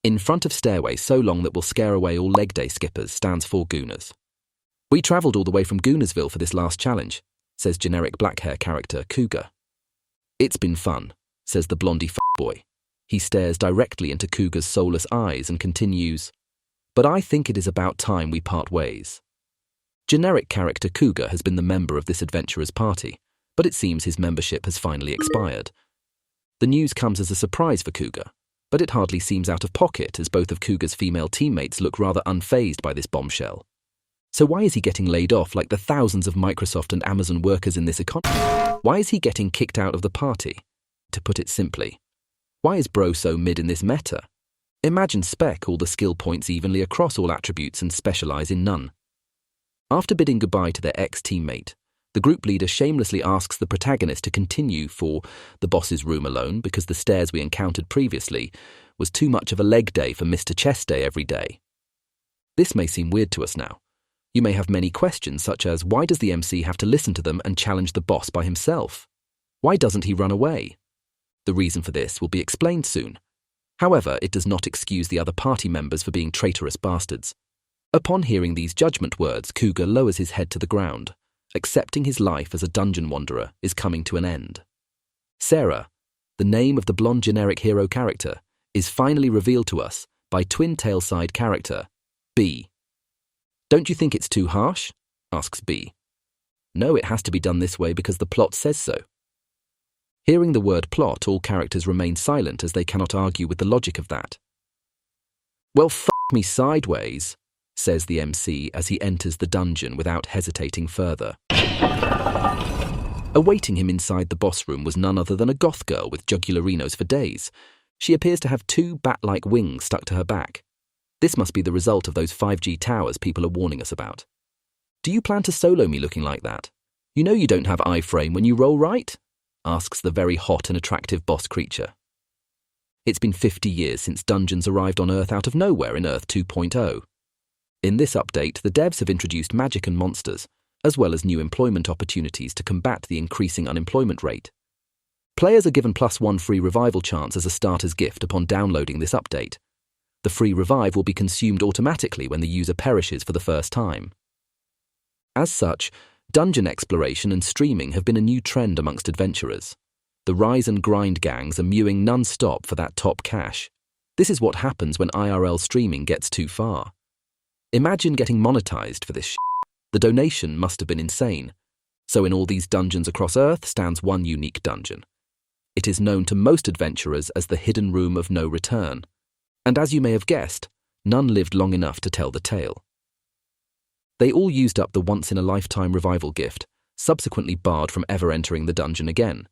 In front of stairway so long that will scare away all leg day skippers stands 4 gooners. We travelled all the way from Goonersville for this last challenge, says generic black hair character Cougar. It's been fun, says the blondie boy. He stares directly into Cougar's soulless eyes and continues, but I think it is about time we part ways. Generic character Cougar has been the member of this adventurer's party, but it seems his membership has finally expired. The news comes as a surprise for Cougar, but it hardly seems out of pocket as both of Cougar's female teammates look rather unfazed by this bombshell. So why is he getting laid off like the thousands of Microsoft and Amazon workers in this economy? Why is he getting kicked out of the party? To put it simply, why is bro so mid in this meta? Imagine spec all the skill points evenly across all attributes and specialize in none. After bidding goodbye to their ex-teammate, the group leader shamelessly asks the protagonist to continue for the boss's room alone because the stairs we encountered previously was too much of a leg day for Mr. Chest Day every day. This may seem weird to us now. You may have many questions such as, why does the MC have to listen to them and challenge the boss by himself? Why doesn't he run away? The reason for this will be explained soon. However, it does not excuse the other party members for being traitorous bastards. Upon hearing these judgment words, Cougar lowers his head to the ground, accepting his life as a dungeon wanderer is coming to an end. Sarah, the name of the blonde generic hero character, is finally revealed to us by twin tail side character, B. Don't you think it's too harsh? Asks B. No, it has to be done this way because the plot says so. Hearing the word plot, all characters remain silent as they cannot argue with the logic of that. Well, f*** me sideways, says the MC as he enters the dungeon without hesitating further. Awaiting him inside the boss room was none other than a goth girl with jugularinos for days. She appears to have 2 bat-like wings stuck to her back. This must be the result of those 5G towers people are warning us about. Do you plan to solo me looking like that? You know you don't have iframe when you roll right? Asks the very hot and attractive boss creature. It's been 50 years since dungeons arrived on Earth out of nowhere in Earth 2.0. In this update, the devs have introduced magic and monsters, as well as new employment opportunities to combat the increasing unemployment rate. Players are given +1 free revival chance as a starter's gift upon downloading this update. The free revive will be consumed automatically when the user perishes for the first time. As such, dungeon exploration and streaming have been a new trend amongst adventurers. The rise and grind gangs are mewing non-stop for that top cash. This is what happens when IRL streaming gets too far. Imagine getting monetized for this shit. The donation must have been insane. So in all these dungeons across Earth stands one unique dungeon. It is known to most adventurers as the Hidden Room of No Return. And as you may have guessed, none lived long enough to tell the tale. They all used up the once-in-a-lifetime revival gift, subsequently barred from ever entering the dungeon again.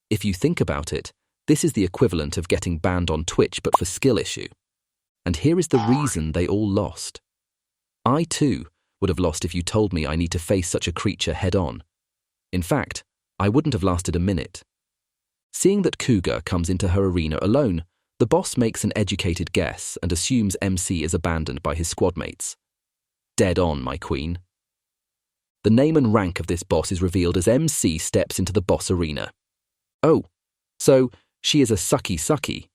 If you think about it, this is the equivalent of getting banned on Twitch but for skill issue. And here is the reason they all lost. I too would have lost if you told me I need to face such a creature head-on. In fact, I wouldn't have lasted a minute. Seeing that Cougar comes into her arena alone, the boss makes an educated guess and assumes MC is abandoned by his squad mates. Dead on, my queen. The name and rank of this boss is revealed as MC steps into the boss arena. Oh, so she is a sucky.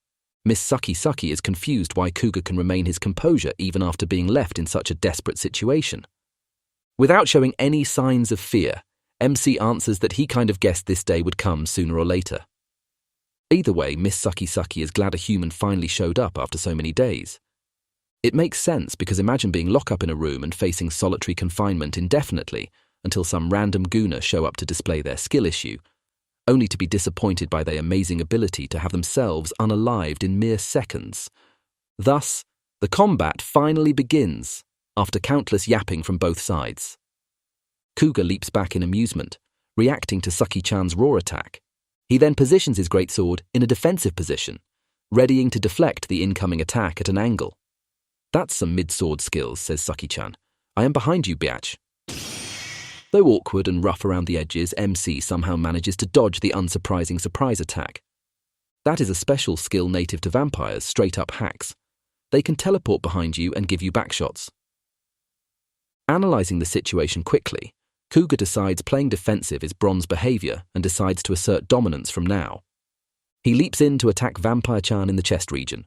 Miss Sucky is confused why Cougar can remain his composure even after being left in such a desperate situation. Without showing any signs of fear, MC answers that he kind of guessed this day would come sooner or later. Either way, Miss Sucky is glad a human finally showed up after so many days. It makes sense because imagine being locked up in a room and facing solitary confinement indefinitely until some random gooner show up to display their skill issue, only to be disappointed by their amazing ability to have themselves unalived in mere seconds. Thus, the combat finally begins, after countless yapping from both sides. Cougar leaps back in amusement, reacting to Sucky-chan's raw attack. He then positions his greatsword in a defensive position, readying to deflect the incoming attack at an angle. That's some mid-sword skills, says Sucky-chan. I am behind you, biatch. Though awkward and rough around the edges, MC somehow manages to dodge the unsurprising surprise attack. That is a special skill native to vampires, straight-up hacks. They can teleport behind you and give you backshots. Analyzing the situation quickly, Cougar decides playing defensive is bronze behavior and decides to assert dominance from now. He leaps in to attack Vampire-chan in the chest region.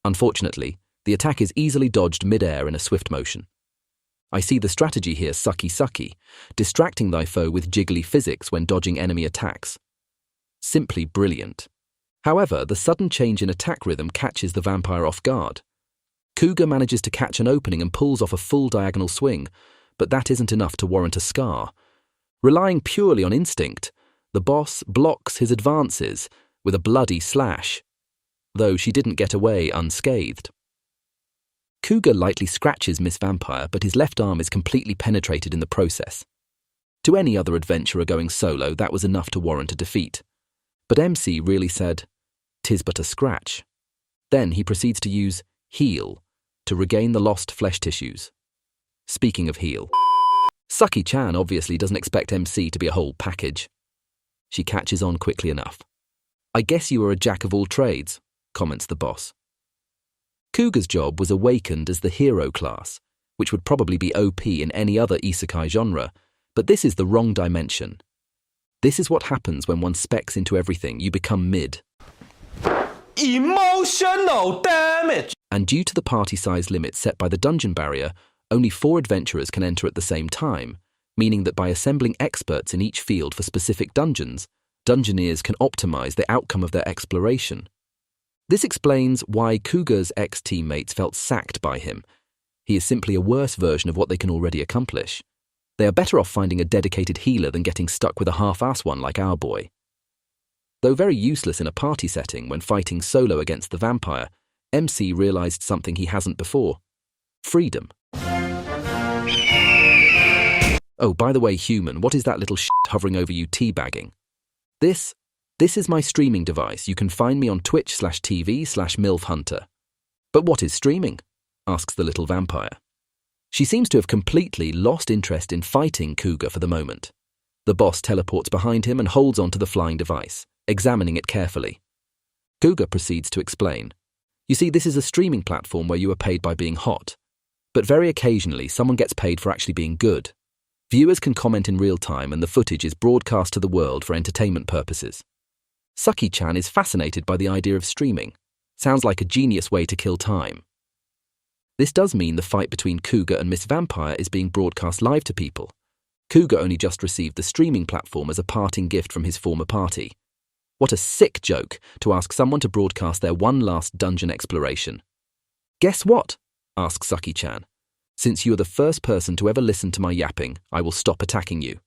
Unfortunately, the attack is easily dodged mid-air in a swift motion. I see the strategy here, sucky, distracting thy foe with jiggly physics when dodging enemy attacks. Simply brilliant. However, the sudden change in attack rhythm catches the vampire off guard. Cougar manages to catch an opening and pulls off a full diagonal swing, but that isn't enough to warrant a scar. Relying purely on instinct, the boss blocks his advances with a bloody slash, though she didn't get away unscathed. Cougar lightly scratches Miss Vampire, but his left arm is completely penetrated in the process. To any other adventurer going solo, that was enough to warrant a defeat. But MC really said, "'Tis but a scratch." Then he proceeds to use heal to regain the lost flesh tissues. Speaking of heal, Sucky-chan obviously doesn't expect MC to be a whole package. She catches on quickly enough. "I guess you are a jack of all trades," comments the boss. Cougar's job was awakened as the hero class, which would probably be OP in any other isekai genre, but this is the wrong dimension. This is what happens when one specs into everything, you become mid. Emotional damage! And due to the party size limit set by the dungeon barrier, only 4 adventurers can enter at the same time, meaning that by assembling experts in each field for specific dungeons, dungeoneers can optimize the outcome of their exploration. This explains why Cougar's ex-teammates felt sacked by him. He is simply a worse version of what they can already accomplish. They are better off finding a dedicated healer than getting stuck with a half-ass one like our boy. Though very useless in a party setting when fighting solo against the vampire, MC realized something he hasn't before. Freedom. Oh, by the way, human, what is that little shit hovering over you teabagging? This is my streaming device. You can find me on twitch.tv/milfhunter. But what is streaming? Asks the little vampire. She seems to have completely lost interest in fighting Cougar for the moment. The boss teleports behind him and holds onto the flying device, examining it carefully. Cougar proceeds to explain. You see, this is a streaming platform where you are paid by being hot. But very occasionally, someone gets paid for actually being good. Viewers can comment in real time and the footage is broadcast to the world for entertainment purposes. Sucky-chan is fascinated by the idea of streaming. Sounds like a genius way to kill time. This does mean the fight between Cougar and Miss Vampire is being broadcast live to people. Cougar only just received the streaming platform as a parting gift from his former party. What a sick joke to ask someone to broadcast their one last dungeon exploration. Guess what? Asks Sucky-chan. Since you are the first person to ever listen to my yapping, I will stop attacking you.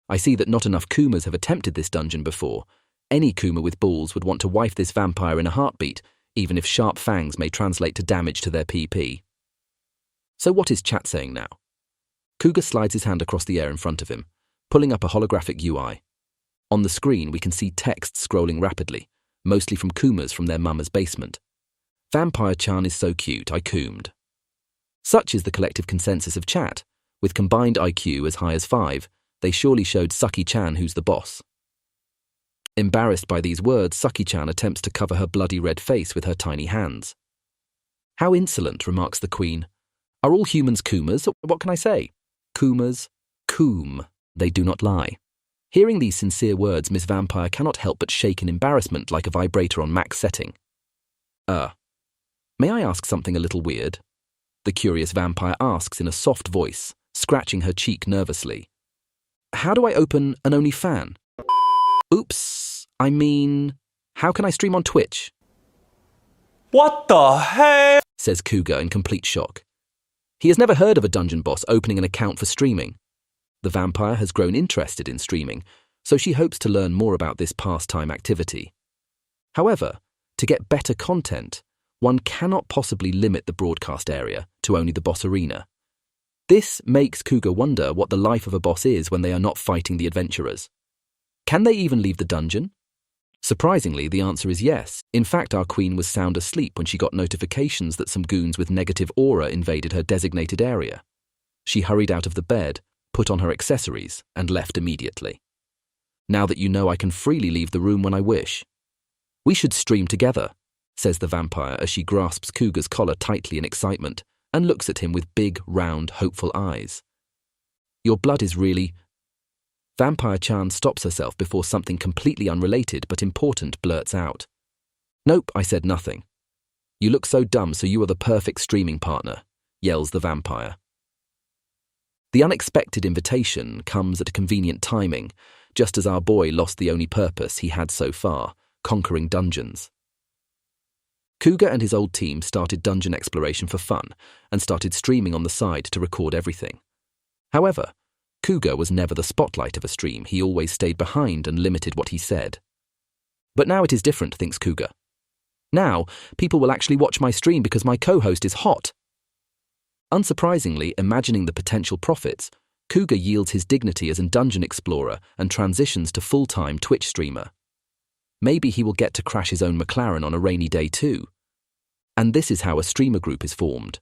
I see that not enough Kumas have attempted this dungeon before. Any Kuma with balls would want to wife this vampire in a heartbeat, even if sharp fangs may translate to damage to their PP. So what is chat saying now? Cougar slides his hand across the air in front of him, pulling up a holographic UI. On the screen we can see text scrolling rapidly, mostly from Kumas from their mama's basement. Vampire-chan is so cute, I coomed. Such is the collective consensus of chat. With combined IQ as high as 5, they surely showed Sucky-chan who's the boss. Embarrassed by these words, Sucky-chan attempts to cover her bloody red face with her tiny hands. How insolent, remarks the queen. Are all humans Kumas? What can I say? Kumas, coom. They do not lie. Hearing these sincere words, Miss Vampire cannot help but shake in embarrassment like a vibrator on max setting. May I ask something a little weird? The curious vampire asks in a soft voice, scratching her cheek nervously. How do I open an OnlyFan? Oops, I mean, how can I stream on Twitch? What the hell? Says Cougar in complete shock. He has never heard of a dungeon boss opening an account for streaming. The vampire has grown interested in streaming, so she hopes to learn more about this pastime activity. However, to get better content, one cannot possibly limit the broadcast area to only the boss arena. This makes Cougar wonder what the life of a boss is when they are not fighting the adventurers. Can they even leave the dungeon? Surprisingly, the answer is yes. In fact, our queen was sound asleep when she got notifications that some goons with negative aura invaded her designated area. She hurried out of the bed, put on her accessories, and left immediately. Now that you know, I can freely leave the room when I wish. We should stream together, says the vampire as she grasps Cougar's collar tightly in excitement and looks at him with big, round, hopeful eyes. Your blood is really... Vampire-chan stops herself before something completely unrelated but important blurts out. Nope, I said nothing. You look so dumb, so you are the perfect streaming partner, yells the vampire. The unexpected invitation comes at a convenient timing, just as our boy lost the only purpose he had so far, conquering dungeons. Cougar and his old team started dungeon exploration for fun and started streaming on the side to record everything. However, Cougar was never the spotlight of a stream. He always stayed behind and limited what he said. But now it is different, thinks Cougar. Now, people will actually watch my stream because my co-host is hot. Unsurprisingly, imagining the potential profits, Cougar yields his dignity as a dungeon explorer and transitions to full-time Twitch streamer. Maybe he will get to crash his own McLaren on a rainy day too. And this is how a streamer group is formed.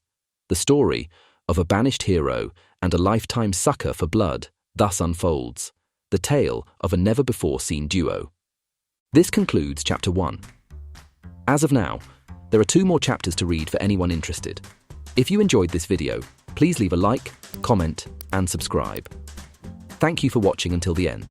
The story of a banished hero and a lifetime sucker for blood thus unfolds, the tale of a never-before-seen duo. This concludes Chapter 1. As of now, there are 2 more chapters to read for anyone interested. If you enjoyed this video, please leave a like, comment, and subscribe. Thank you for watching until the end.